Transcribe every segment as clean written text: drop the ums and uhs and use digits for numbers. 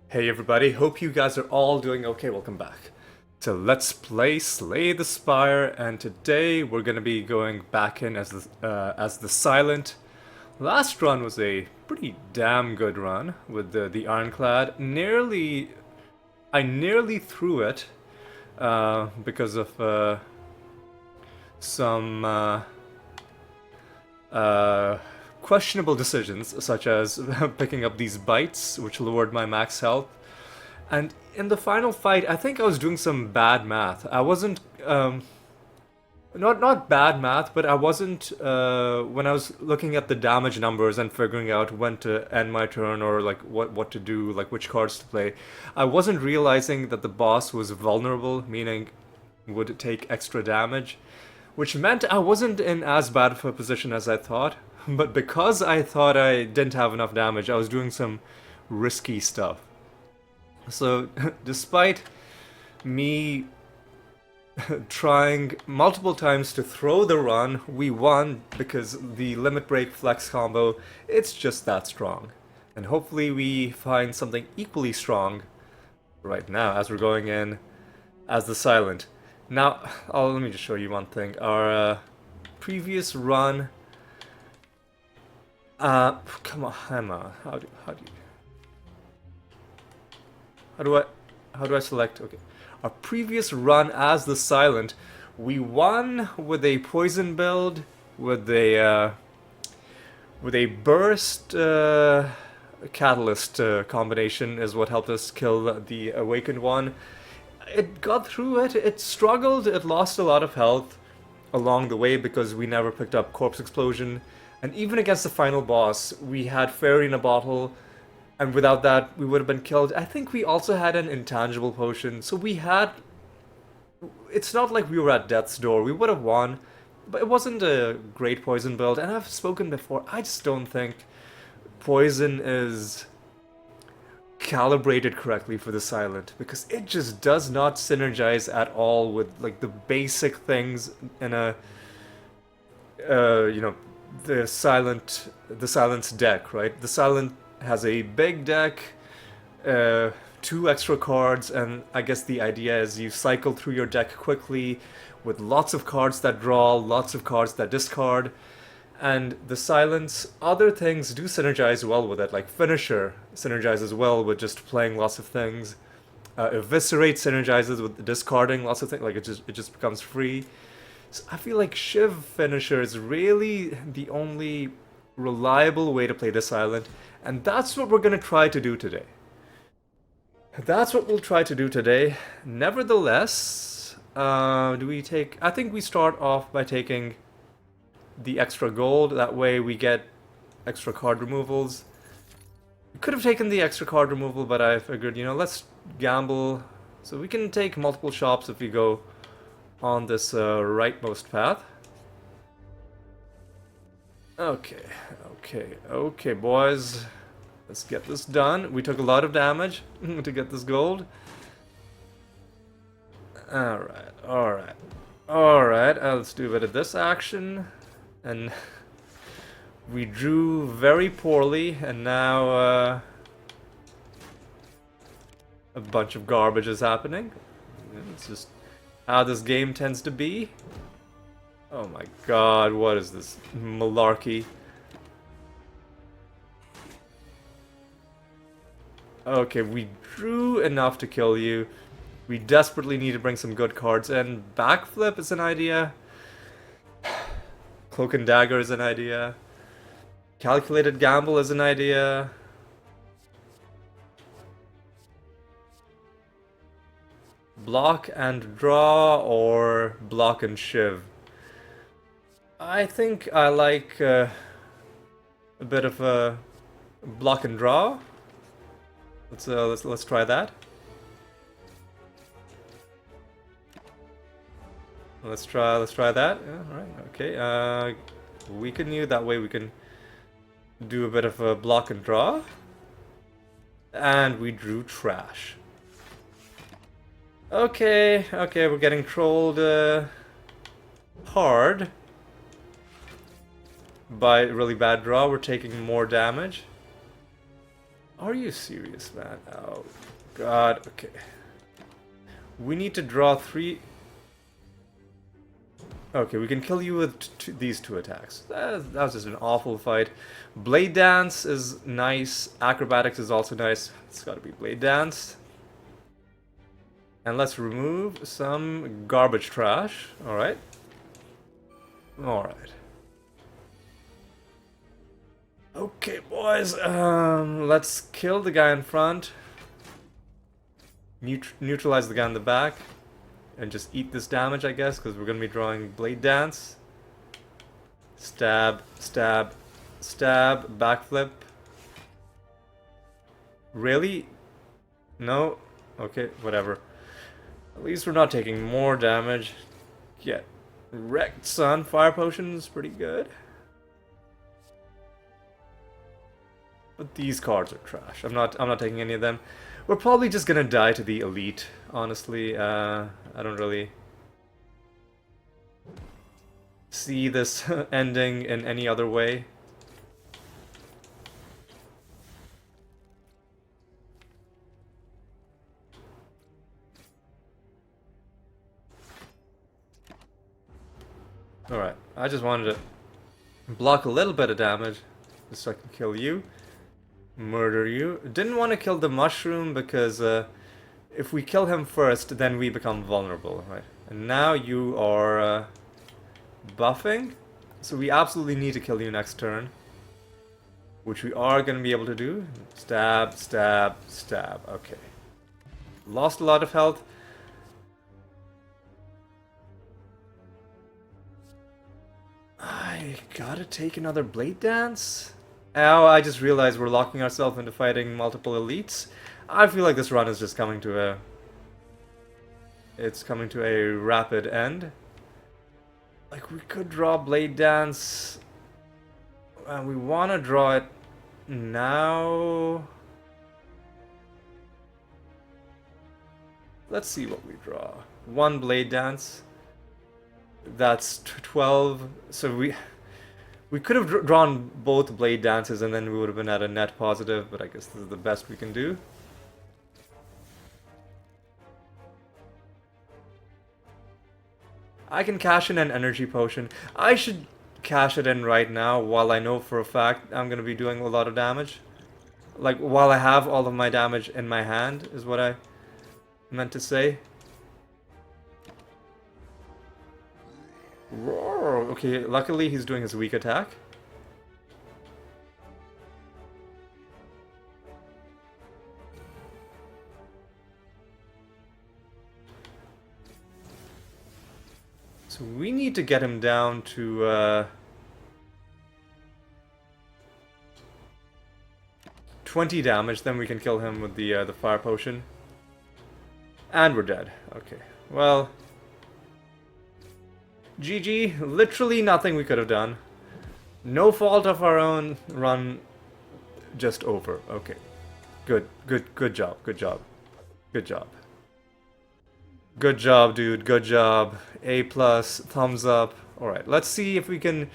Hey everybody, hope you guys are all doing okay. Welcome back to Let's Play Slay the Spire, and today we're gonna be going back in as the Silent. Last run was a pretty damn good run with the Ironclad. I nearly threw it because of some uh, questionable decisions, such as picking up these bites, which lowered my max health. And in the final fight, I think I was doing some bad math. I wasn't not bad math, but I wasn't when I was looking at the damage numbers and figuring out when to end my turn or like what to do, like which cards to play. I wasn't realizing that the boss was vulnerable, meaning would take extra damage, which meant I wasn't in as bad of a position as I thought. But because I thought I didn't have enough damage, I was doing some risky stuff. So, despite me trying multiple times to throw the run, we won because the limit break flex combo, it's just that strong. And hopefully we find something equally strong right now as we're going in as the Silent. Now, let me just show you one thing. Our previous run... come on, Emma. How do I select? Okay. Our previous run as the Silent, we won with a poison build, with a burst catalyst combination is what helped us kill the awakened one. It got through it. It struggled. It lost a lot of health along the way because we never picked up Corpse Explosion. And even against the final boss, we had Fairy in a Bottle, and without that, we would have been killed. I think we also had an intangible potion, so we had... It's not like we were at death's door. We would have won, but it wasn't a great poison build. And I've spoken before, I just don't think poison is calibrated correctly for the Silent, because it just does not synergize at all with like the basic things in a you know, the Silent's deck, right? The Silent has a big deck, 2 extra cards, and I guess the idea is you cycle through your deck quickly with lots of cards that draw, lots of cards that discard, and the Silent's other things do synergize well with it, like Finisher synergizes well with just playing lots of things. Eviscerate synergizes with discarding lots of things, like it just becomes free. So I feel like Shiv Finisher is really the only reliable way to play the Silent, and that's what we're going to try to do today. That's what we'll try to do today. Nevertheless, do we take... I think we start off by taking the extra gold. That way we get extra card removals. We could have taken the extra card removal, but I figured, you know, let's gamble. So we can take multiple shops if we go on this rightmost path. Okay, boys. Let's get this done. We took a lot of damage to get this gold. Alright. Let's do a bit of this action. And we drew very poorly, and now a bunch of garbage is happening. It's just how this game tends to be. Oh my god, what is this malarkey? Okay, we drew enough to kill you. We desperately need to bring some good cards in. Backflip is an idea. Cloak and Dagger is an idea. Calculated Gamble is an idea. Block and Draw or Block and Shiv. I think I like a bit of a Block and Draw. Let's try that. Let's try that. Yeah, all right. Okay. Weaken you. That way we can do a bit of a block and draw. And we drew trash. Okay. We're getting trolled hard by really bad draw. We're taking more damage. Are you serious, man? Oh, God. Okay. We need to draw 3... Okay, we can kill you with these 2 attacks. That was just an awful fight. Blade Dance is nice. Acrobatics is also nice. It's gotta be Blade Dance. And let's remove some garbage trash. Alright. Alright. Okay, boys. Let's kill the guy in front. Neutralize the guy in the back. And just eat this damage, I guess, because we're going to be drawing Blade Dance. Stab, stab, stab, backflip. Really? No? Okay, whatever. At least we're not taking more damage. Get wrecked, son. Fire potion's pretty good. But these cards are trash. I'm not taking any of them. We're probably just gonna die to the elite, honestly. I don't really see this ending in any other way. Alright, I just wanted to block a little bit of damage just so I can kill you. Murder you. Didn't want to kill the mushroom because if we kill him first, then we become vulnerable, right? And now you are buffing, so we absolutely need to kill you next turn, which we are going to be able to do. Stab, stab, stab. Okay. Lost a lot of health. I gotta take another Blade Dance? Oh, I just realized we're locking ourselves into fighting multiple elites. I feel like this run is just coming to a... It's coming to a rapid end. Like, we could draw Blade Dance. And we want to draw it now. Let's see what we draw. 1 Blade Dance. That's 12. So we could have drawn both Blade Dances and then we would have been at a net positive, but I guess this is the best we can do. I can cash in an energy potion. I should cash it in right now while I know for a fact I'm going to be doing a lot of damage. Like, while I have all of my damage in my hand, is what I meant to say. Roar. Okay, luckily he's doing his weak attack. So we need to get him down to 20 damage, then we can kill him with the fire potion. And we're dead. Okay, well... GG, literally nothing we could have done. No fault of our own, run just over. Okay. Good job, good job. Good job. Good job, dude, good job. A+, thumbs up. Alright, let's see if we can...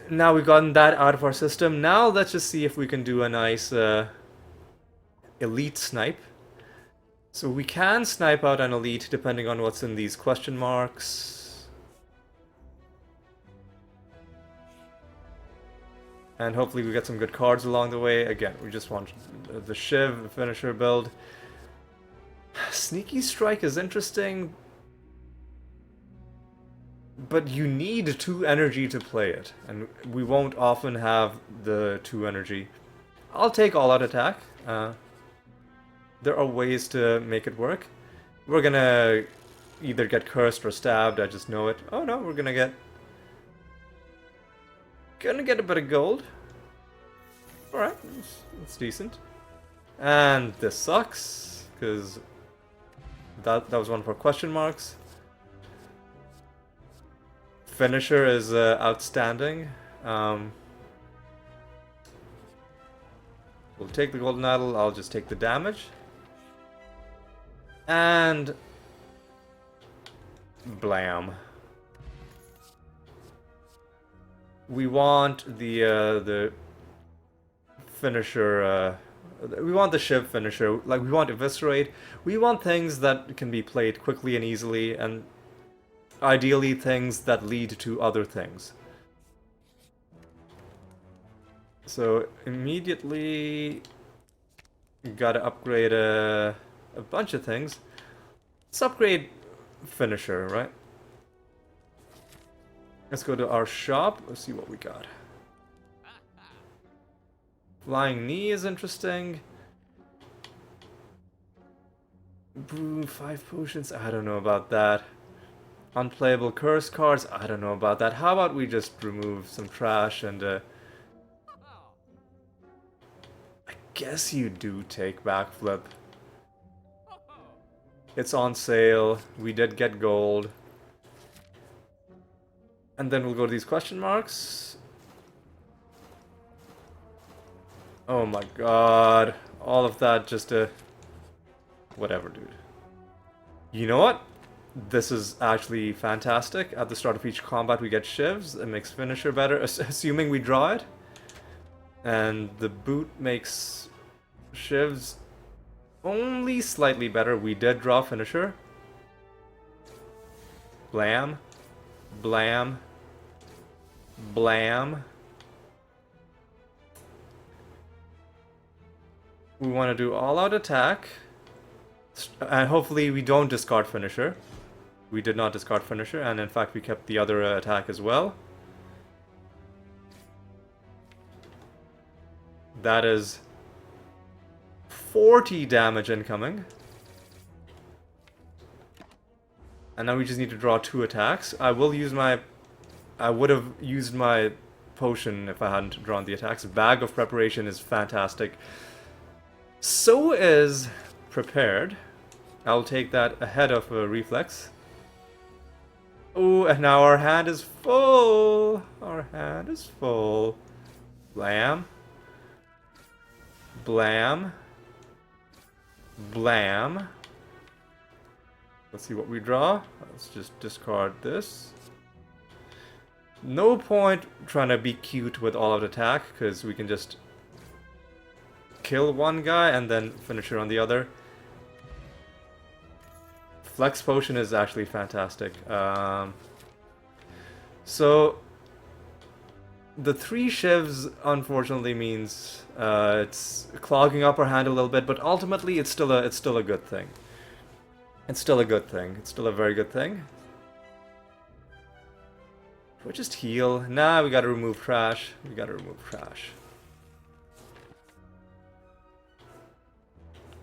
Now we've gotten that out of our system. Now let's just see if we can do a nice elite snipe. So we can snipe out an elite depending on what's in these question marks. And hopefully we get some good cards along the way. Again, we just want the Shiv finisher build. Sneaky Strike is interesting, but you need 2 energy to play it, and we won't often have the 2 energy. I'll take All Out Attack. There are ways to make it work. We're gonna either get cursed or stabbed, I just know it. Oh no, we're gonna get a bit of gold. Alright, that's decent. And this sucks, because that was one of our question marks. Finisher is outstanding. We'll take the golden idol, I'll just take the damage. And blam. We want the finisher. We want the Shiv finisher. Like, we want Eviscerate. We want things that can be played quickly and easily, and ideally things that lead to other things. So immediately gotta upgrade a bunch of things. Let's upgrade finisher, right? Let's go to our shop. Let's see what we got. Flying Knee is interesting. Brew 5 potions. I don't know about that. Unplayable curse cards. I don't know about that. How about we just remove some trash and I guess you do take backflip. It's on sale. We did get gold. And then we'll go to these question marks. Oh my god. All of that just to... Whatever, dude. You know what? This is actually fantastic. At the start of each combat we get shivs. It makes finisher better, assuming we draw it. And the boot makes shivs only slightly better. We did draw finisher. Blam. Blam. Blam. We want to do all-out attack. And hopefully we don't discard finisher. We did not discard finisher, and in fact we kept the other attack as well. That is 40 damage incoming. And now we just need to draw 2 attacks. I would have used my potion if I hadn't drawn the attacks. Bag of Preparation is fantastic. So is Prepared. I'll take that ahead of a Reflex. Oh, and now our hand is full. Our hand is full. Blam. Blam. Blam. Let's see what we draw. Let's just discard this. No point trying to be cute with all-out attack, because we can just kill one guy and then finisher on the other. Flex Potion is actually fantastic. So the 3 shivs unfortunately means it's clogging up our hand a little bit, but ultimately it's still a good thing. It's still a good thing. It's still a very good thing. We'll just heal. Nah, we gotta remove trash. We gotta remove trash.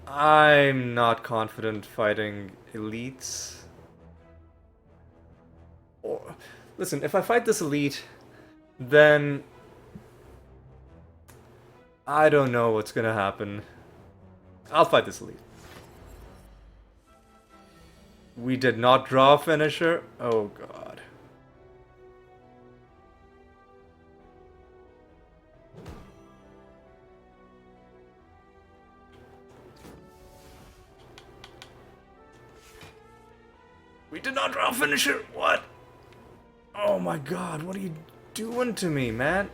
I'm not confident fighting elites. Or, listen, if I fight this elite, then I don't know what's gonna happen. I'll fight this elite. We did not draw a finisher. Oh god. We did not draw a finisher! What? Oh my god, what are you doing to me, man?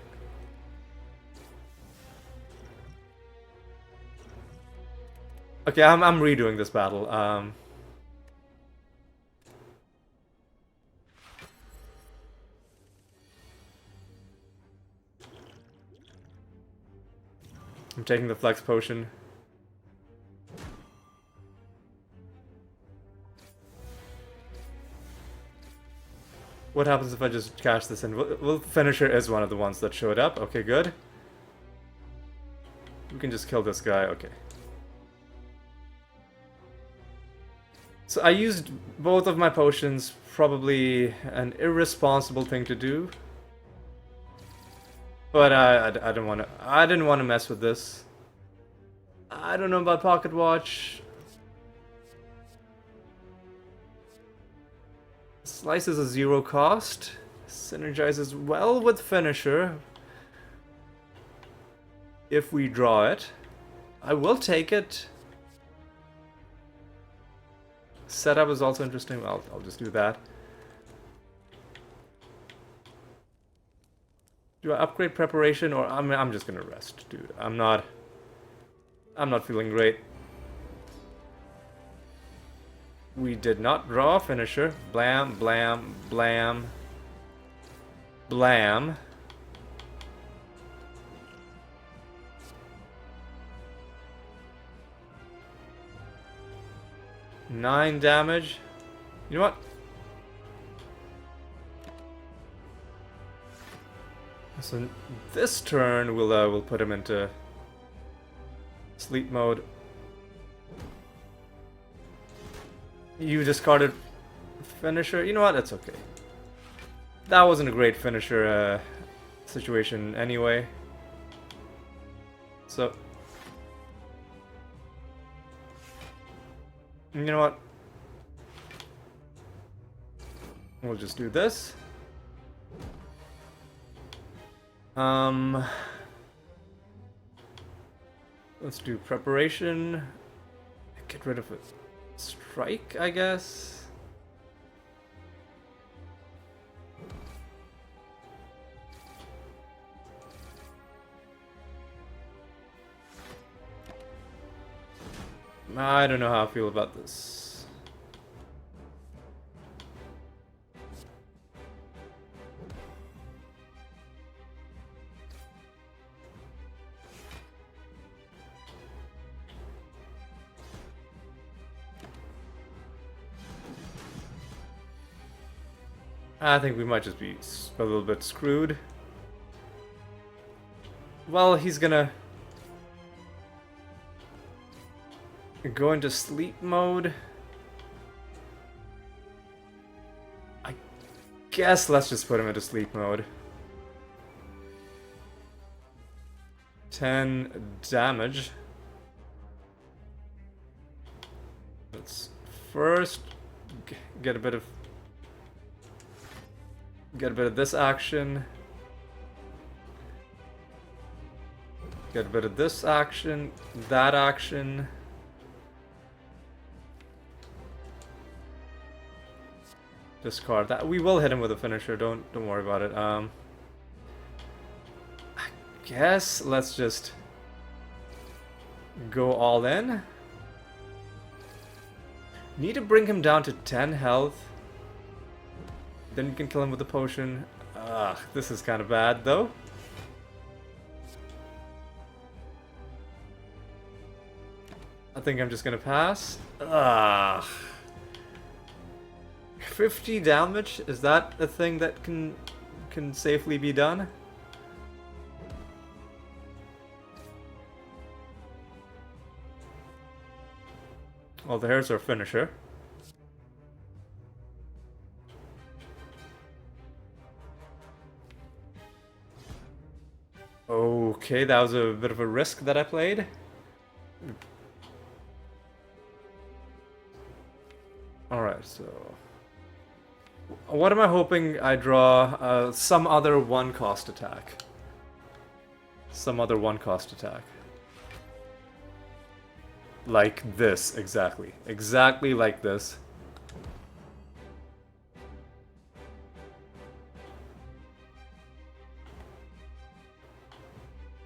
Okay, I'm redoing this battle. I'm taking the Flex Potion. What happens if I just cash this in? Well, finisher is one of the ones that showed up. Okay, good. We can just kill this guy. Okay. So I used both of my potions. Probably an irresponsible thing to do. But I didn't want to mess with this. I don't know about Pocket Watch. Slice is a 0 cost. Synergizes well with finisher. If we draw it. I will take it. Setup is also interesting. Well, I'll just do that. Do I upgrade preparation or I'm just gonna rest, dude. I'm not feeling great. We did not draw a finisher. Blam, blam, blam. Blam. Nine damage. You know what? So this turn we'll put him into sleep mode. You discarded finisher. You know what? That's okay. That wasn't a great finisher situation anyway. So you know what? We'll just do this. Let's do preparation. Get rid of it. Strike, I guess. I don't know how I feel about this. I think we might just be a little bit screwed. Well, he's gonna go into sleep mode. I guess let's just put him into sleep mode. 10 damage. Let's first get a bit of this action. Get a bit of this action, that action. Discard that. We will hit him with a finisher, don't worry about it. I guess let's just go all in. Need to bring him down to 10 health. Then you can kill him with a potion. Ugh, this is kind of bad, though. I think I'm just gonna pass. Ugh. 50 damage? Is that a thing that can safely be done? Well, there's our finisher. Okay, that was a bit of a risk that I played. Alright, so... what am I hoping I draw? Some other one-cost attack. Some other one-cost attack. Like this, exactly. Exactly like this.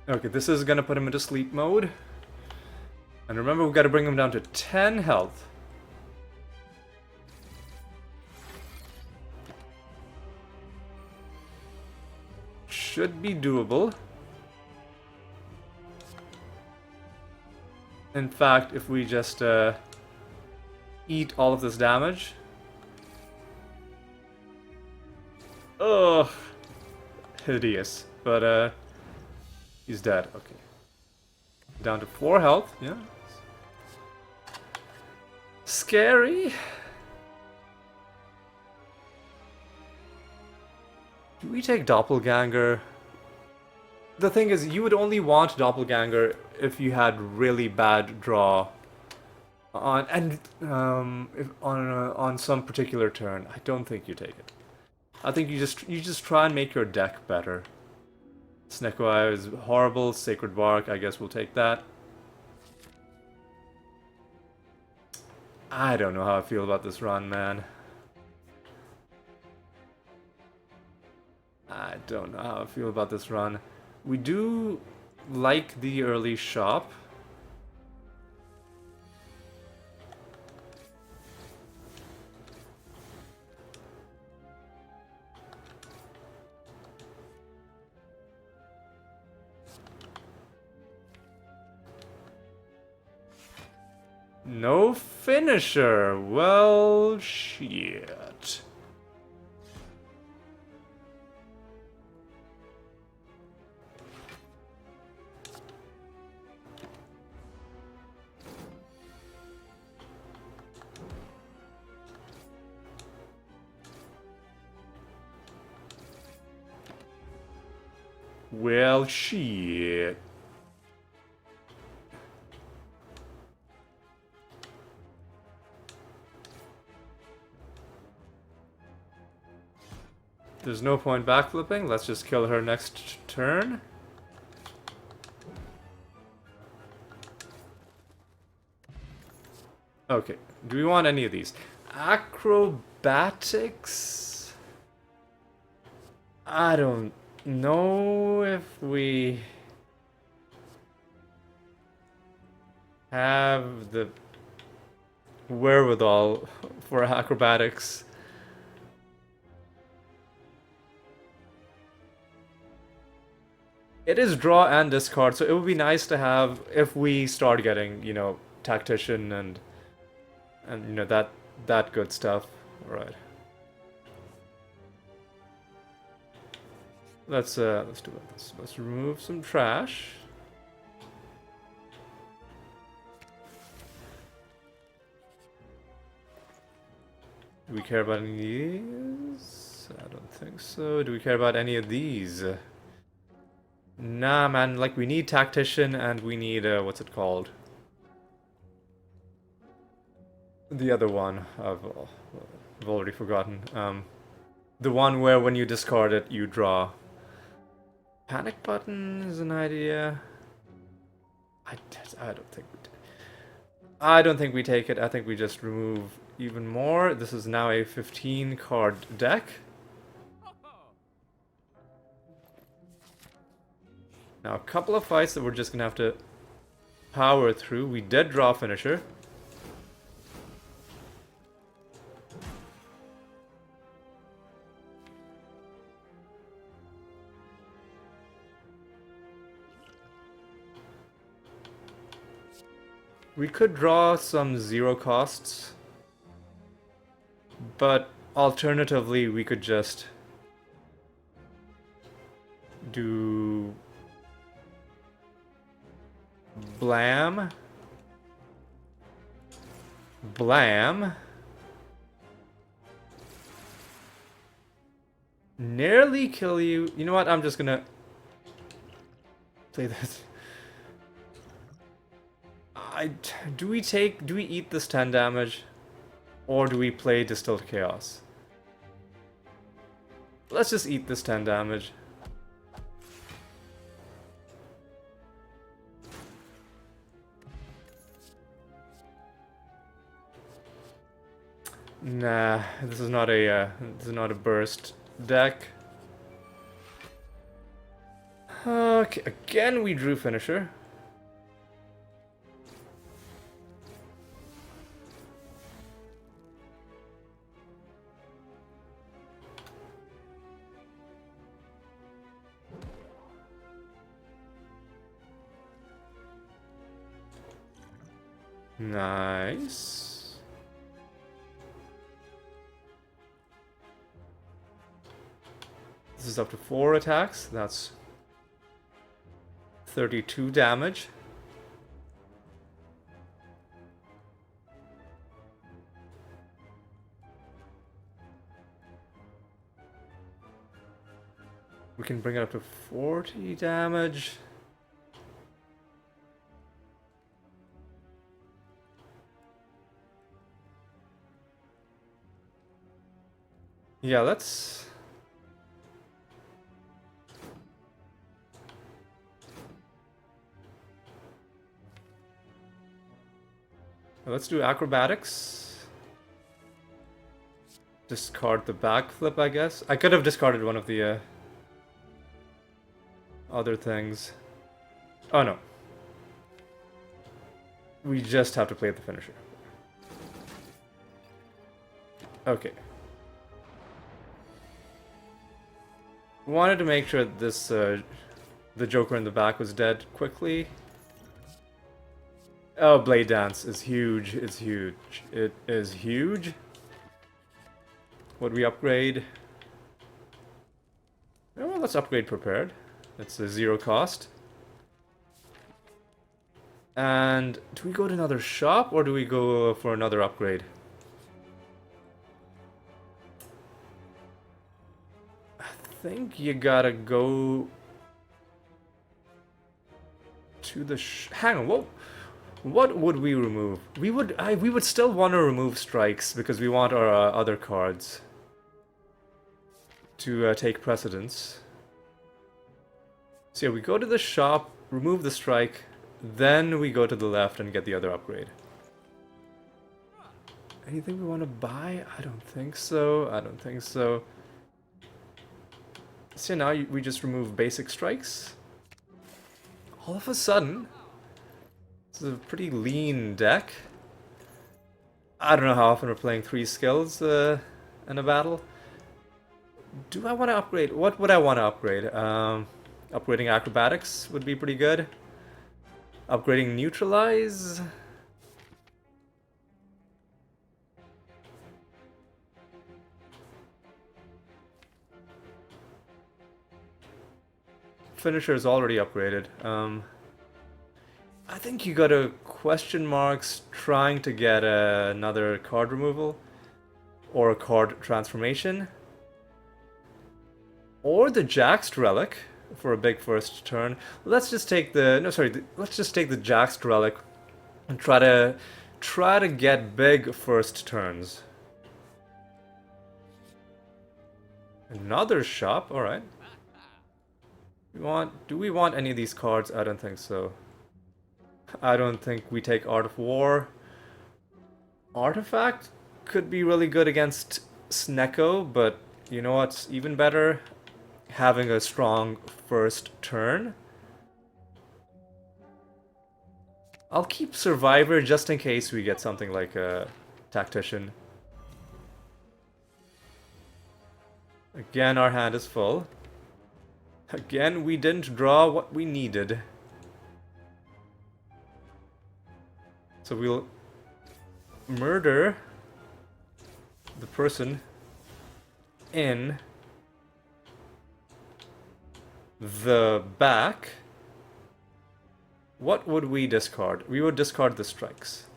Okay, this is gonna put him into sleep mode. And remember, we've got to bring him down to 10 health. Should be doable. In fact, if we just eat all of this damage. Ugh. Hideous. But he's dead. Okay. Down to 4 health. Yeah. Scary. Do we take Doppelganger? The thing is, you would only want Doppelganger if you had really bad draw on on some particular turn. I don't think you take it. I think you just try and make your deck better. Snecko Eye is horrible. Sacred Bark, I guess we'll take that. I don't know how I feel about this run, man. I don't know how I feel about this run. We do like the early shop. No finisher. Well, shit. Well, shit. There's no point backflipping. Let's just kill her next turn. Okay, do we want any of these? Acrobatics? I don't know if we have the wherewithal for acrobatics. It is draw and discard, so it would be nice to have if we start getting, you know, tactician and you know that good stuff. All right. Let's do this. Let's remove some trash. Do we care about any of these? I don't think so. Do we care about any of these? Nah, man. Like, we need tactician and we need what's it called? The other one. I've already forgotten. The one where when you discard it, you draw. Panic button is an idea. I don't think we. I don't think we take it. I think we just remove even more. This is now a 15 card deck. Now a couple of fights that we're just gonna have to power through. We did draw finisher. We could draw some zero costs, but alternatively we could just do blam, blam, nearly kill you. You know what? I'm just gonna play this. Do we eat this 10 damage? Or do we play Distilled Chaos? Let's just eat this 10 damage. Nah, this is not a burst deck. Okay, again we drew finisher. Nice. This is up to 4 attacks. That's 32 damage. We can bring it up to 40 damage. Yeah, let's do acrobatics. Discard the backflip, I guess. I could have discarded one of the other things. Oh no. We just have to play the finisher. Okay. Wanted to make sure this, the Joker in the back was dead quickly. Oh, Blade Dance is huge. It's huge. It is huge. What we upgrade? Oh, well, let's upgrade Prepared. It's a 0 cost. And do we go to another shop or do we go for another upgrade? I think you gotta go to the hang on, what would we remove? We would still want to remove strikes because we want our other cards to take precedence. So yeah, we go to the shop, remove the strike, then we go to the left and get the other upgrade. Anything we want to buy? I don't think so. I don't think so. So now we just remove basic strikes. All of a sudden, it's a pretty lean deck. I don't know how often we're playing 3 skills in a battle. Do I want to upgrade? What would I want to upgrade? Upgrading acrobatics would be pretty good. Upgrading neutralize. Finisher is already upgraded. I think you got a question marks trying to get another card removal or a card transformation. Or the Jaxed Relic for a big first turn. Let's just take the let's just take the Jaxed Relic and try to get big first turns. Another shop, all right. Do we want any of these cards? I don't think so. I don't think we take Art of War. Artifact could be really good against Snecko, but you know what's even better? Having a strong first turn. I'll keep Survivor just in case we get something like a Tactician. Again, our hand is full. Again, we didn't draw what we needed. So we'll murder the person in the back. What would we discard? We would discard the strikes.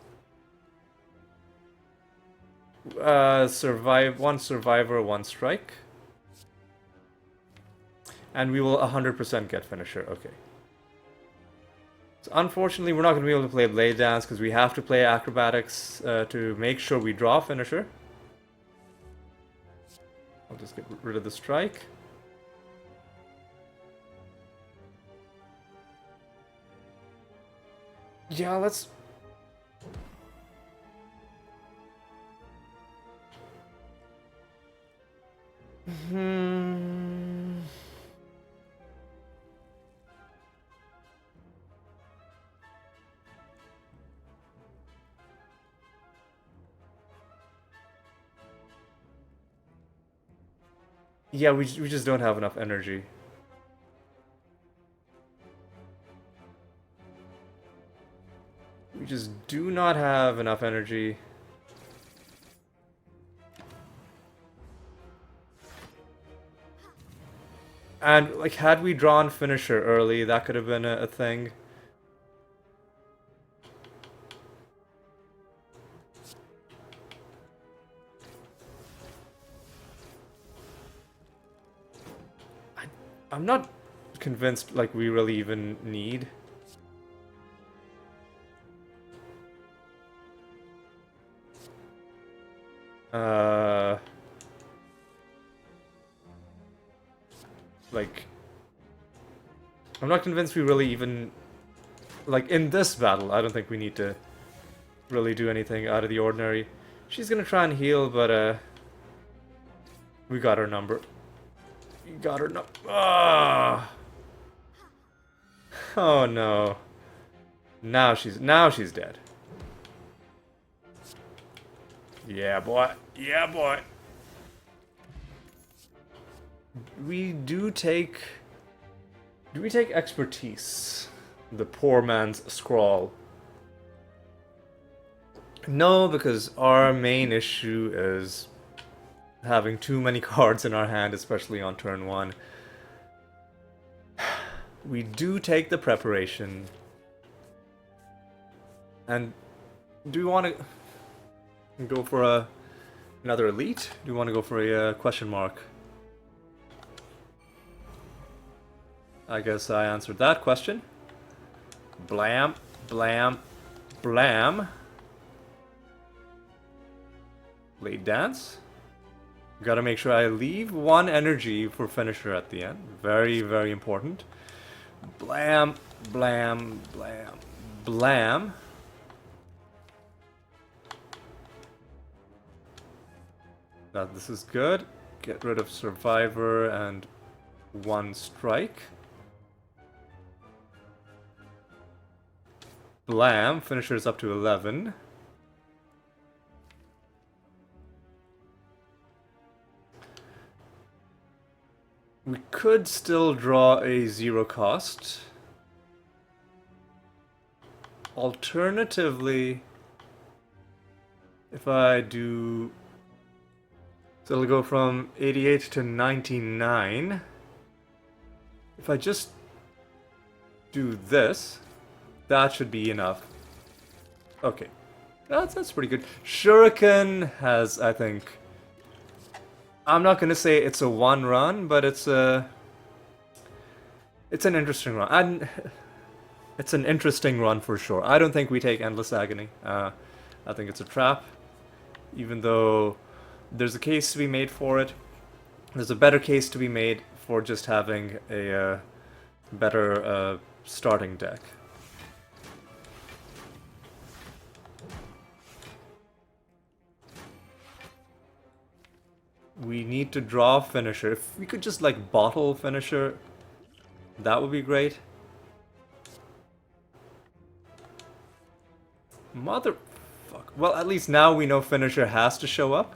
One survivor, one strike. And we will 100% get finisher. Okay. So unfortunately, we're not going to be able to play Blade Dance because we have to play acrobatics to make sure we draw finisher. I'll just get rid of the strike. Yeah, let's... Yeah, we just don't have enough energy. We just do not have enough energy. And, like, had we drawn finisher early, that could have been a thing. I'm not convinced, like, we really even need. Like, I'm not convinced we really even, like, in this battle, I don't think we need to really do anything out of the ordinary. She's gonna try and heal, but, we got her number. We got her number. Ah! Oh no. Now she's dead. Yeah, boy. Yeah, boy. We do take... Do we take expertise? The poor man's scrawl. No, because our main issue is having too many cards in our hand, especially on turn 1. We do take the preparation. And do we want to go for another elite? Do you want to go for a question mark? I guess I answered that question. Blam, blam, blam. Late dance. Gotta make sure I leave 1 energy for finisher at the end. Very, very important. Blam, blam, blam, blam. Now this is good. Get rid of survivor and 1 strike. Blam, finisher is up to 11. We could still draw a 0 cost. Alternatively, if I do... So it'll go from 88 to 99. If I just do this, that should be enough. Okay. That's pretty good. Shuriken has, I think... I'm not gonna say it's a 1 run, but it's an interesting run. It's an interesting run for sure. I don't think we take Endless Agony. I think it's a trap. Even though there's a case to be made for it. There's a better case to be made for just having a better starting deck. We need to draw finisher. If we could just like bottle finisher, that would be great. Motherfuck. Well, at least now we know finisher has to show up.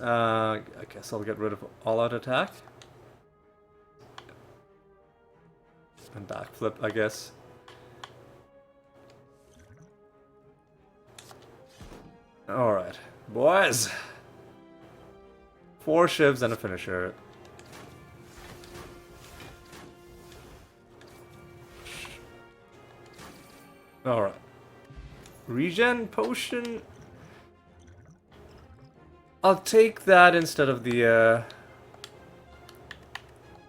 I guess I'll get rid of all-out attack. And backflip, I guess. Alright, boys. 4 shivs and a finisher. Alright. Regen potion. I'll take that instead of the,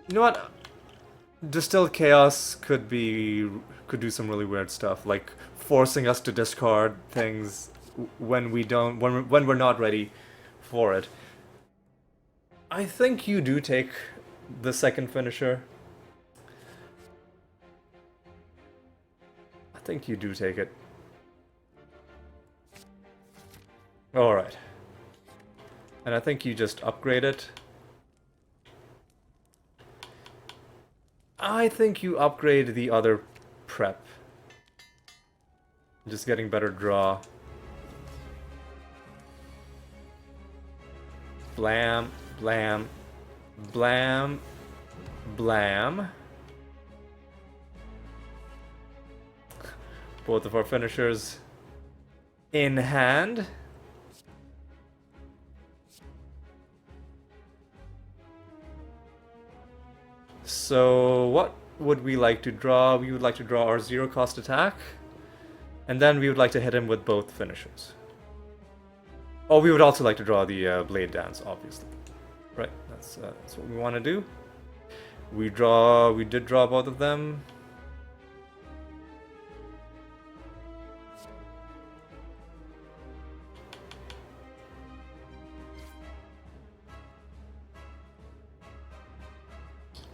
You know what? Distilled Chaos could do some really weird stuff, like forcing us to discard things when we're not ready for it. I think you do take the second finisher. I think you do take it. Alright. And I think you just upgrade it. I think you upgrade the other prep. Just getting better draw. Blam, blam, blam, blam. Both of our finishers in hand. So what would we like to draw? We would like to draw our 0 cost attack. And then we would like to hit him with both finishers. Oh, we would also like to draw the Blade Dance, obviously. Right, that's what we want to do. We did draw both of them.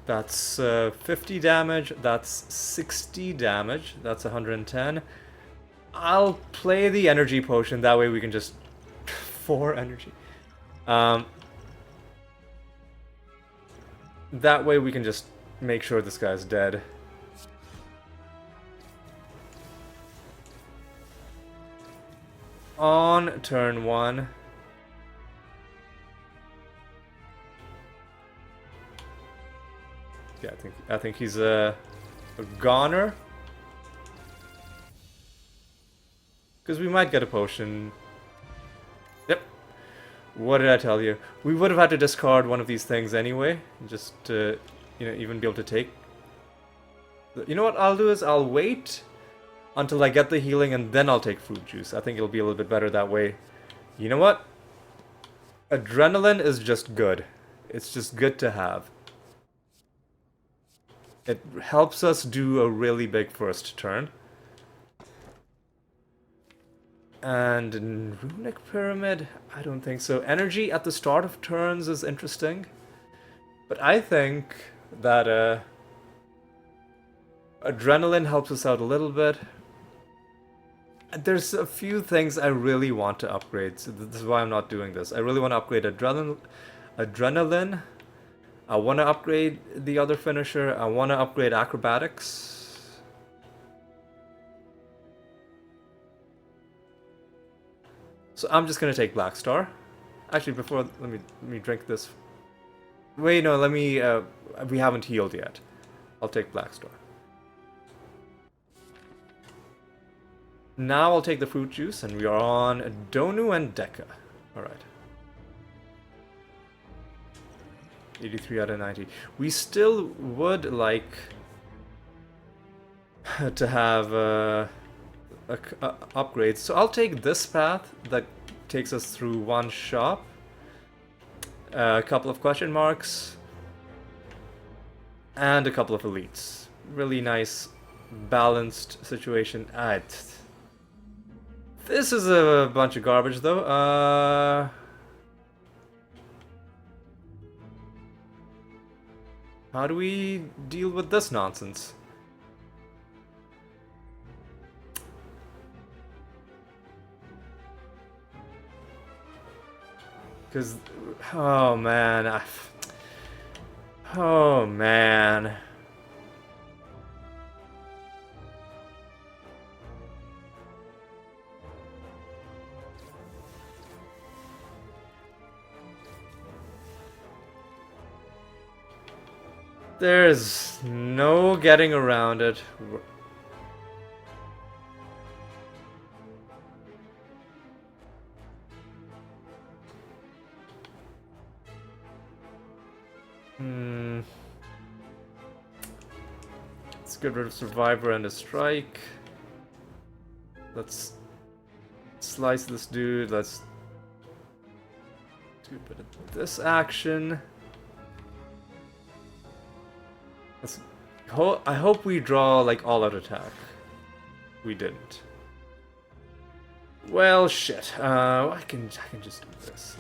That's 50 damage, that's 60 damage, that's 110. I'll play the energy potion, that way we can just... 4 energy. That way we can just make sure this guy's dead. on turn 1. Yeah, I think he's a goner. Because we might get a potion. Yep. What did I tell you? We would have had to discard one of these things anyway, just to, you know, even be able to take. You know what I'll do is I'll wait until I get the healing and then I'll take fruit juice. I think it'll be a little bit better that way. You know what? Adrenaline is just good. It's just good to have. It helps us do a really big first turn. And in Runic Pyramid, I don't think so. Energy at the start of turns is interesting. But I think that Adrenaline helps us out a little bit. There's a few things I really want to upgrade, so this is why I'm not doing this. I really want to upgrade Adrenaline. I want to upgrade the other finisher. I want to upgrade Acrobatics. So I'm just gonna take Black Star. Actually, before let me drink this. Wait, no, let me. We haven't healed yet. I'll take Black Star. Now I'll take the fruit juice, and we are on Donu and Deka. All right. 83 out of 90. We still would like to have upgrades. So I'll take this path that takes us through one shop. A couple of question marks. And a couple of elites. Really nice, balanced situation. This is a bunch of garbage, though. How do we deal with this nonsense? Because, oh man, oh man. There's no getting around it. Let's get rid of Survivor and a Strike. Let's slice this dude. Let's do a bit of this action. I hope we draw like all-out attack. We didn't. Well, shit. I can just do this.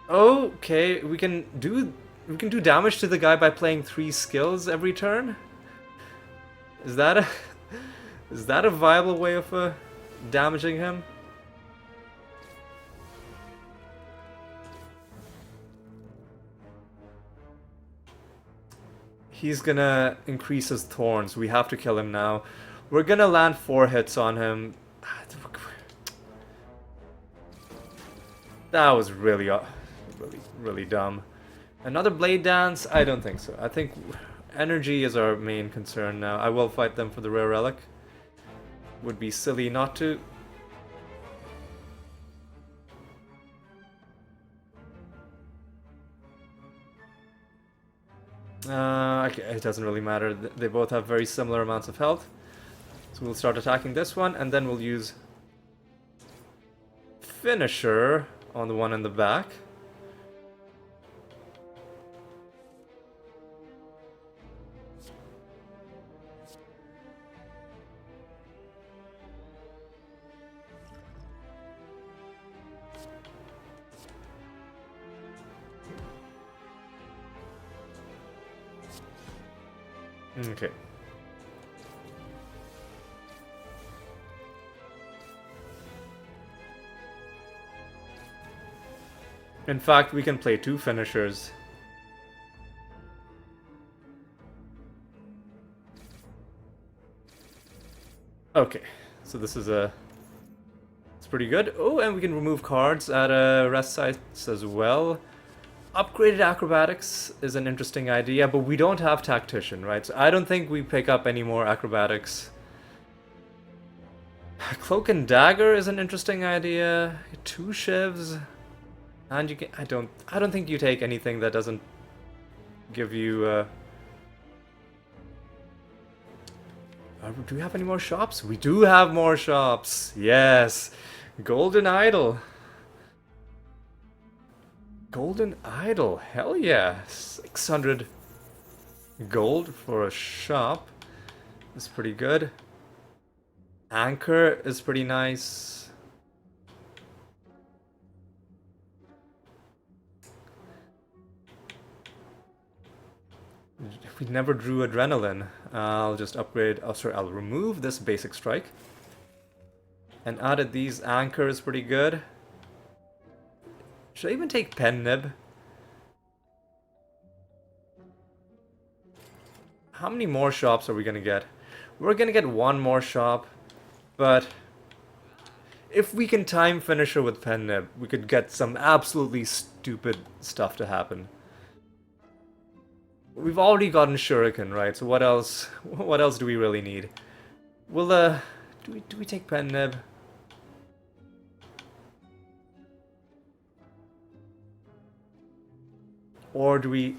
Okay, we can do damage to the guy by playing 3 skills every turn. Is that a viable way of damaging him? He's gonna increase his thorns. We have to kill him now. We're gonna land 4 hits on him. That was really dumb. Another Blade Dance? I don't think so. I think energy is our main concern now. I will fight them for the rare relic. Would be silly not to. Okay, it doesn't really matter. They both have very similar amounts of health. So we'll start attacking this one, and then we'll use Finisher on the one in the back. Okay. In fact, we can play 2 finishers. Okay, so this is a... Let's It's pretty good. Oh, and we can remove cards at rest sites as well. Upgraded acrobatics is an interesting idea, but we don't have tactician, right? So I don't think we pick up any more acrobatics. Cloak and dagger is an interesting idea. 2 shivs, and you can. I don't think you take anything that doesn't give you. Do we have any more shops? We do have more shops. Yes, golden idol. Golden idol. Hell yeah, 600 gold for a shop. That's pretty good. Anchor is pretty nice. We never drew adrenaline. I'll just upgrade. Oh, sorry, I'll remove this basic strike. And added these. Anchor is pretty good. Should I even take pen nib? How many more shops are we gonna get? We're gonna get 1 more shop. But if we can time finisher with pen nib, we could get some absolutely stupid stuff to happen. We've already gotten shuriken, right? So what else? What else do we really need? Well, do we take pen nib? Or do we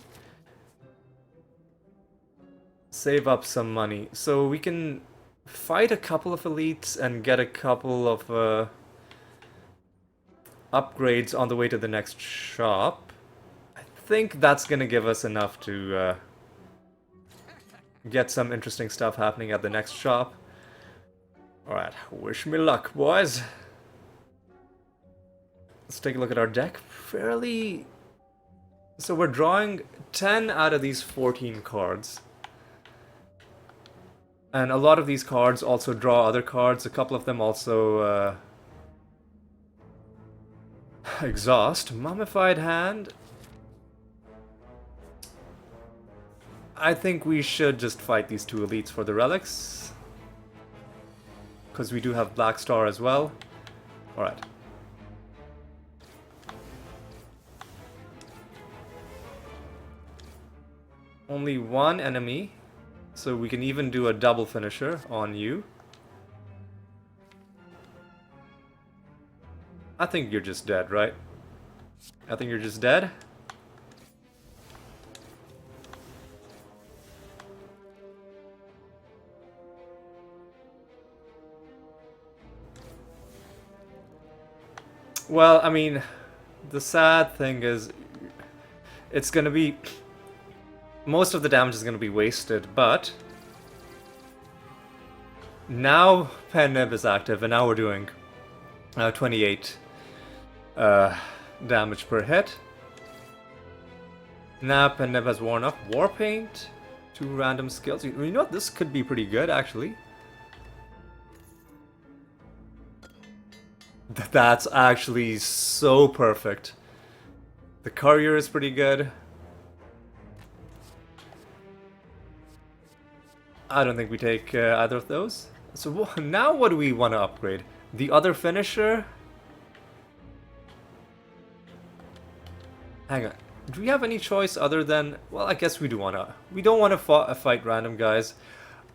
save up some money so we can fight a couple of elites and get a couple of upgrades on the way to the next shop? I think that's gonna give us enough to get some interesting stuff happening at the next shop. Alright, wish me luck, boys. Let's take a look at our deck. Fairly... So we're drawing 10 out of these 14 cards. And a lot of these cards also draw other cards. A couple of them also exhaust. Mummified hand. I think we should just fight these 2 elites for the relics. Because we do have Black Star as well. Alright. Only 1 enemy. So we can even do a double finisher on you. I think you're just dead, right? I think you're just dead. Well, I mean, the sad thing is, it's gonna be... Most of the damage is going to be wasted, but now Pen Nib is active, and now we're doing 28 damage per hit. Now Pen Nib has worn off. Warpaint, 2 random skills. You know what? This could be pretty good, actually. That's actually so perfect. The Courier is pretty good. I don't think we take either of those. So now what do we want to upgrade? The other finisher? Hang on. Do we have any choice other than... Well, I guess we do want to... We don't want to fight random guys.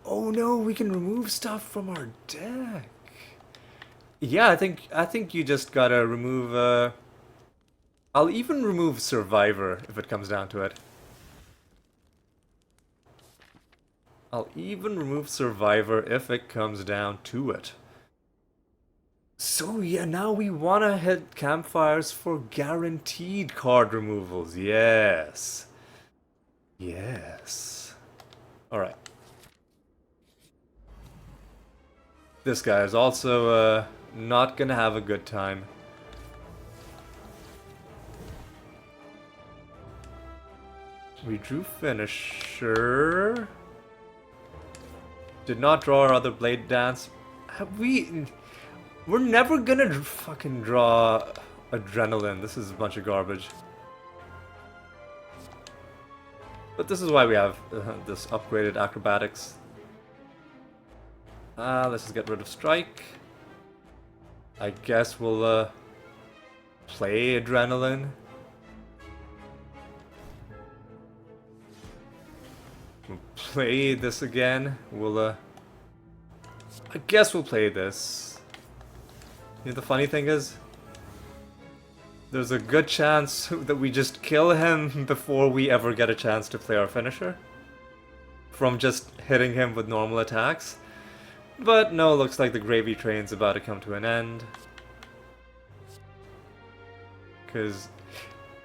Oh no, we can remove stuff from our deck. Yeah, I think you just gotta remove... I'll even remove Survivor if it comes down to it. I'll even remove Survivor if it comes down to it. So yeah, now we want to hit campfires for guaranteed card removals. Yes. Yes. Alright. This guy is also not gonna have a good time. We drew finisher. Did not draw our other blade dance. Have we... We're never gonna fucking draw adrenaline. This is a bunch of garbage. But this is why we have this upgraded acrobatics. Let's just get rid of strike. I guess we'll play Adrenaline. We'll play this again. I guess we'll play this. You know, the funny thing is, there's a good chance that we just kill him before we ever get a chance to play our finisher. From just hitting him with normal attacks. But no, looks like the gravy train's about to come to an end. Because,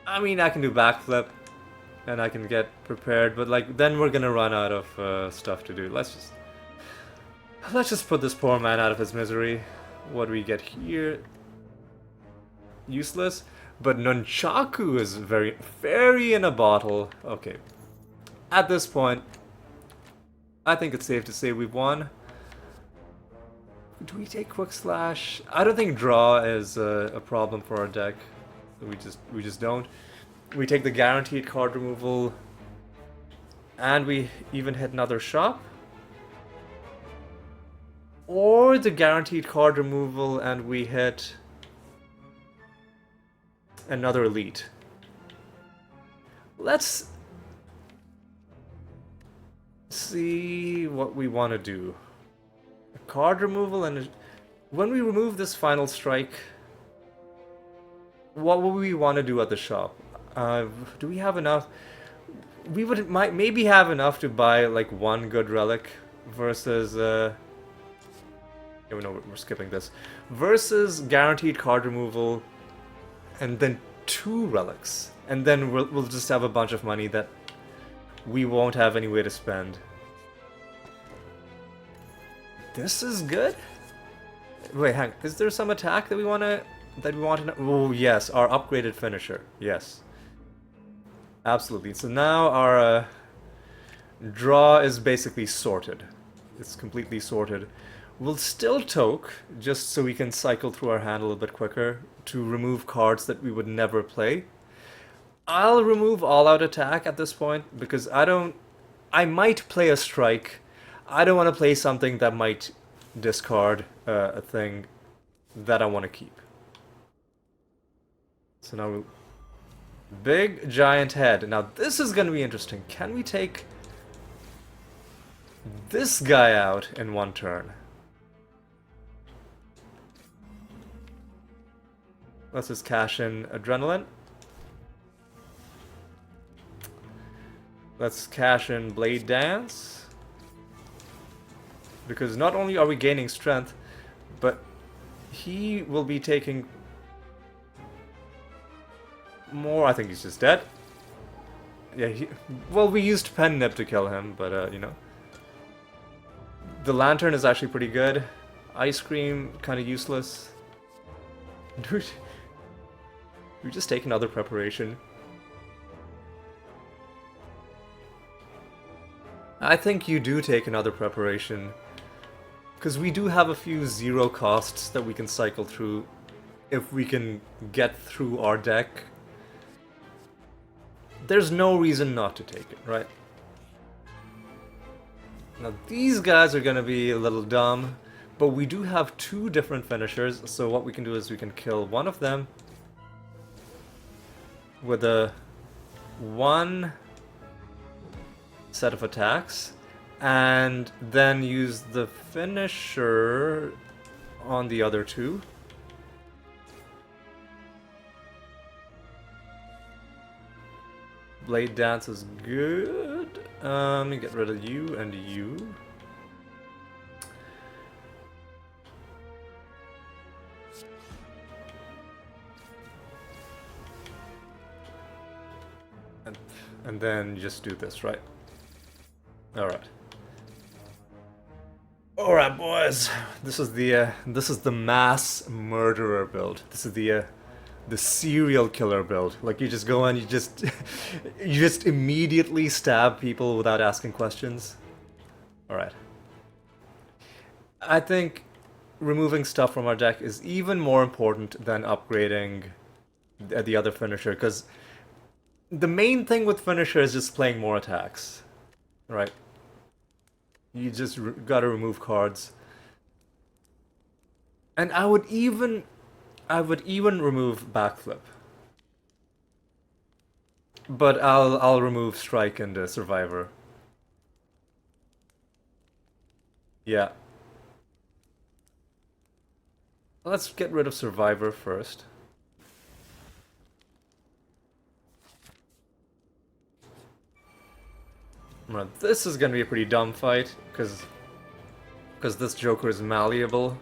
I mean, I can do backflip. And I can get prepared, but like, then we're gonna run out of stuff to do. Let's just put this poor man out of his misery. What do we get here? Useless. But Nunchaku is very in a bottle. Okay. At this point, I think it's safe to say we've won. Do we take Quick Slash? I don't think draw is a problem for our deck. We just don't. We take the guaranteed card removal, and we even hit another shop. Or the guaranteed card removal and we hit another elite. Let's see what we want to do. A card removal, and when we remove this final strike, what will we want to do at the shop? Do we have enough? We might maybe have enough to buy like one good relic versus no, we're skipping this. Versus guaranteed card removal, and then 2 relics, and then we'll just have a bunch of money that we won't have any way to spend. This is good. Wait, hang. Is there some attack that we want to know? Oh yes, our upgraded finisher. Yes. Absolutely. So now our draw is basically sorted. It's completely sorted. We'll still toke, just so we can cycle through our hand a little bit quicker, to remove cards that we would never play. I'll remove all-out attack at this point, because I might play a strike. I don't want to play something that might discard a thing that I want to keep. So now we'll... Big giant head. Now this is going to be interesting. Can we take this guy out in one turn? Let's just cash in Adrenaline. Let's cash in Blade Dance. Because not only are we gaining strength, but he will be taking more. I think he's just dead. Yeah, well, we used Pen Nip to kill him, but you know. The Lantern is actually pretty good. Ice Cream, kind of useless. Dude, we just take another preparation. I think you do take another preparation. Because we do have a few 0 costs that we can cycle through if we can get through our deck. There's no reason not to take it, right? Now these guys are gonna be a little dumb, but we do have 2 different finishers, so what we can do is we can kill one of them with a 1 set of attacks, and then use the finisher on the other 2. Blade Dance is good. Let me get rid of you and you. And then just do this, right? Alright. Alright, boys. This is the mass murderer build. This is the serial killer build. Like, you just go in, you just immediately stab people without asking questions. Alright. I think removing stuff from our deck is even more important than upgrading the other finisher, because the main thing with finisher is just playing more attacks. Right? You just gotta remove cards. And I would even remove backflip. But I'll remove strike and survivor. Yeah. Let's get rid of survivor first. Right, this is gonna be a pretty dumb fight, because this Joker is malleable.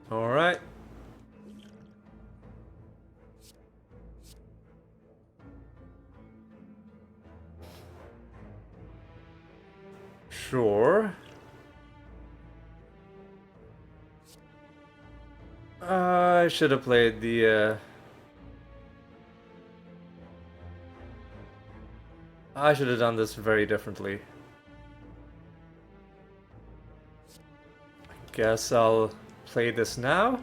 Alright. Sure. I should have played the, I should have done this very differently. Guess I'll play this now.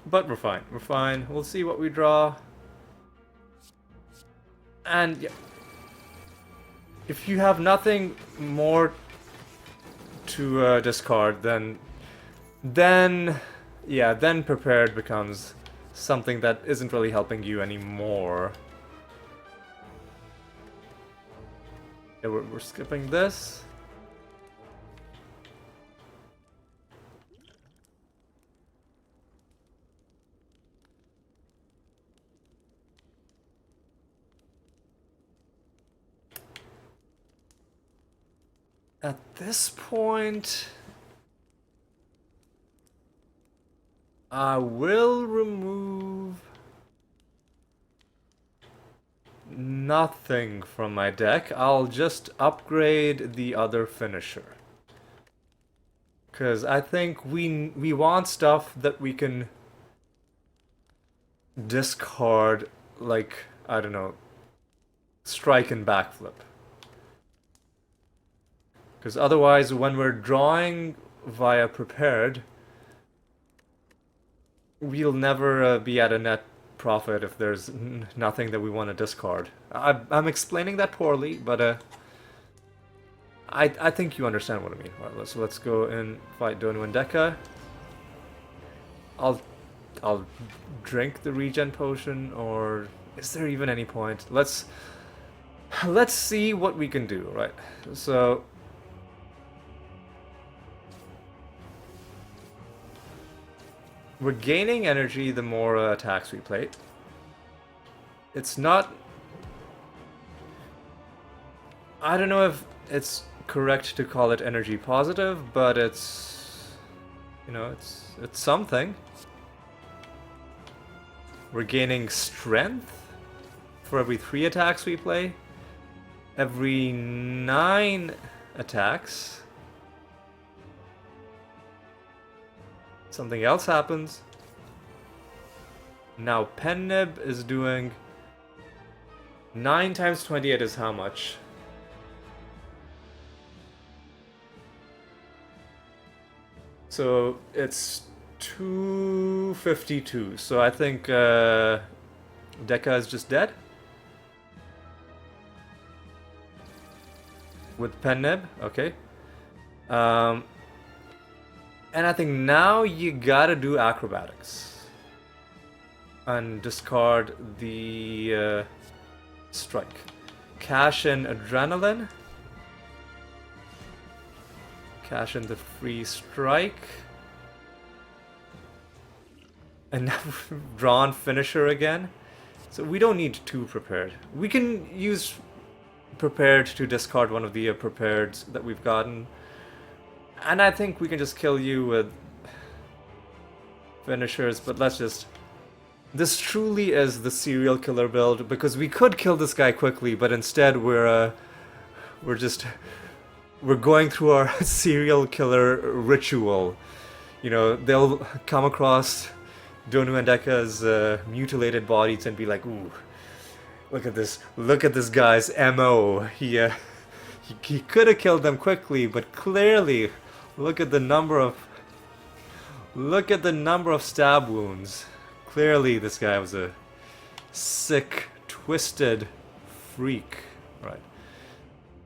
But we're fine. We're fine. We'll see what we draw. And yeah, if you have nothing more to discard, then yeah, then prepared becomes something that isn't really helping you anymore. Yeah, we're skipping this. At this point, I will remove nothing from my deck. I'll just upgrade the other finisher. Because I think we want stuff that we can discard, like, I don't know, strike and backflip. Because otherwise, when we're drawing via prepared, we'll never be at a net profit if there's nothing that we want to discard. I'm explaining that poorly, but I think you understand what I mean. All right, let's go and fight Donu and Deka. I'll drink the regen potion, or is there even any point? Let's see what we can do. Right, so. We're gaining energy the more attacks we play. It's not... I don't know if it's correct to call it energy positive, but it's... You know, it's something. We're gaining strength for every 3 attacks we play. Every 9 attacks... something else happens. Now Pen Nib is doing 9 times 28 is how much? So it's 252. So I think Deka is just dead. With Pen Nib, okay. And I think now you gotta do acrobatics. And discard the strike. Cash in adrenaline. Cash in the free strike. And now we've drawn finisher again. So we don't need 2 prepared. We can use prepared to discard one of the prepareds that we've gotten. And I think we can just kill you with finishers, but let's just... This truly is the serial killer build, because we could kill this guy quickly, but instead we're going through our serial killer ritual. You know, they'll come across Donu and Deka's mutilated bodies and be like, ooh, look at this guy's MO. he could have killed them quickly, but clearly, look at the number of stab wounds. Clearly, this guy was a sick, twisted freak. Right.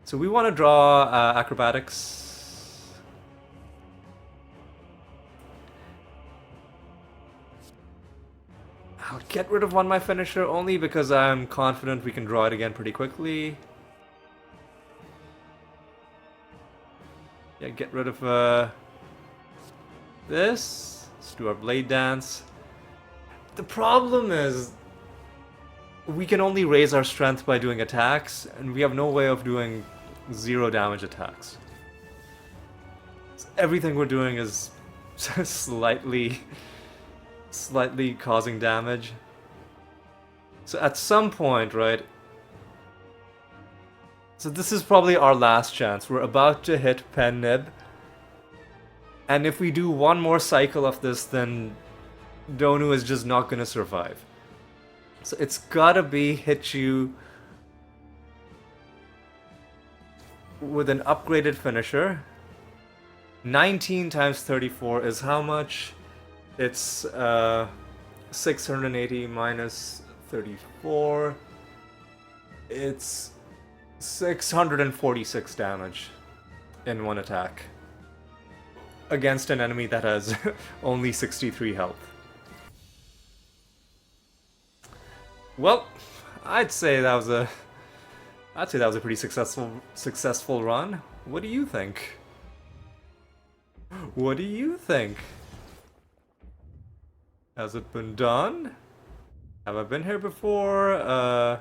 So we want to draw acrobatics. I'll get rid of my finisher only because I'm confident we can draw it again pretty quickly. Yeah, get rid of this. Let's do our blade dance. The problem is we can only raise our strength by doing attacks, and we have no way of doing 0 damage attacks. So everything we're doing is slightly causing damage. So at some point, right? So this is probably our last chance. We're about to hit Pen Nib. And if we do one more cycle of this, then Donu is just not gonna survive. So it's gotta be hit you with an upgraded finisher. 19 times 34 is how much? It's 680 minus 34. It's 646 damage in one attack against an enemy that has only 63 health. Well, I'd say that was a pretty successful run. What do you think? What do you think? Has it been done? Have I been here before? I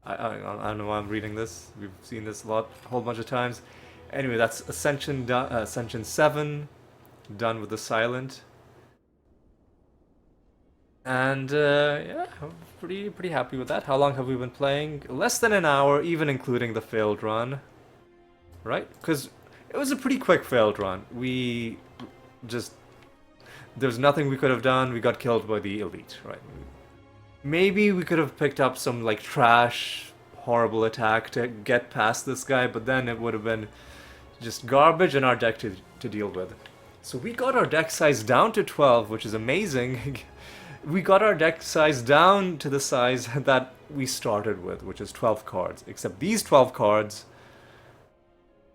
don't know why I'm reading this. We've seen this a whole bunch of times. Anyway, that's Ascension 7, done with the Silent. And yeah, I'm pretty happy with that. How long have we been playing? Less than an hour, even including the failed run. Right? Because it was a pretty quick failed run. There's nothing we could have done. We got killed by the elite, right? Maybe we could have picked up some like trash, horrible attack to get past this guy, but then it would have been just garbage in our deck to deal with. So we got our deck size down to 12, which is amazing. We got our deck size down to the size that we started with, which is 12 cards. Except these 12 cards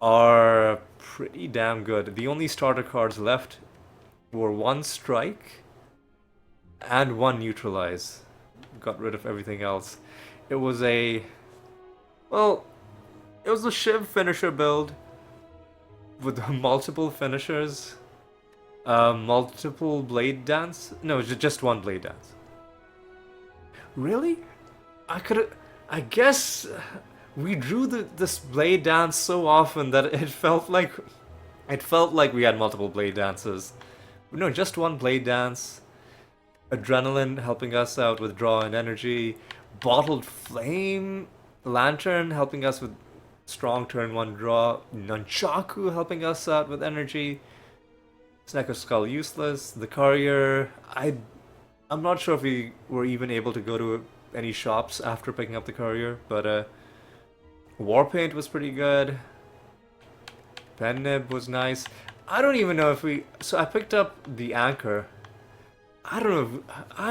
are pretty damn good. The only starter cards left were 1 strike and 1 neutralize. Got rid of everything else. It was a Shiv finisher build with multiple finishers, multiple blade dance. No, just 1 blade dance. Really? I guess we drew this blade dance so often that it felt like we had multiple blade dances. No, just 1 blade dance. Adrenaline helping us out with draw and energy. Bottled Flame Lantern helping us with strong turn 1 draw. Nunchaku helping us out with energy. Snack of Skull useless. The Courier. I'm not sure if we were even able to go to any shops after picking up the Courier, but Warpaint was pretty good. Pen Nib was nice. I don't even know if so I picked up the Anchor. I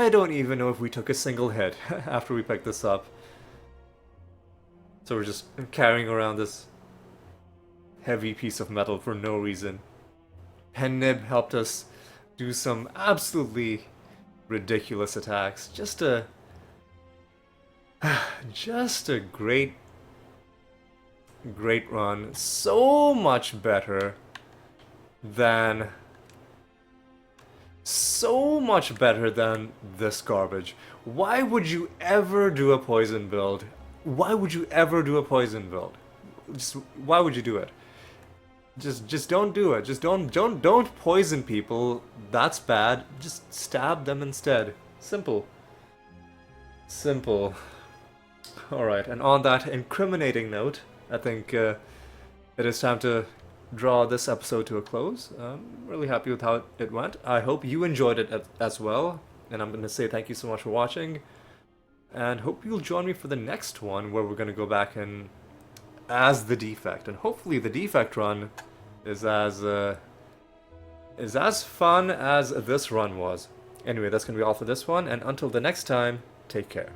don't even know if we took a single hit after we picked this up. So we're just carrying around this heavy piece of metal for no reason. Pen Nib helped us do some absolutely ridiculous attacks. Just a great run. So much better than this garbage. Why would you ever do a poison build? Why would you ever do a poison build? Why would you do it? Just don't do it. Just don't poison people. That's bad. Just stab them instead. Simple. Alright, and on that incriminating note, I think it is time to draw this episode to a close. I'm really happy with how it went. I hope you enjoyed it as well. And I'm going to say thank you so much for watching. And hope you'll join me for the next one, where we're going to go back and as the Defect, and hopefully the Defect run is as fun as this run was. Anyway, that's gonna be all for this one, and until the next time, take care.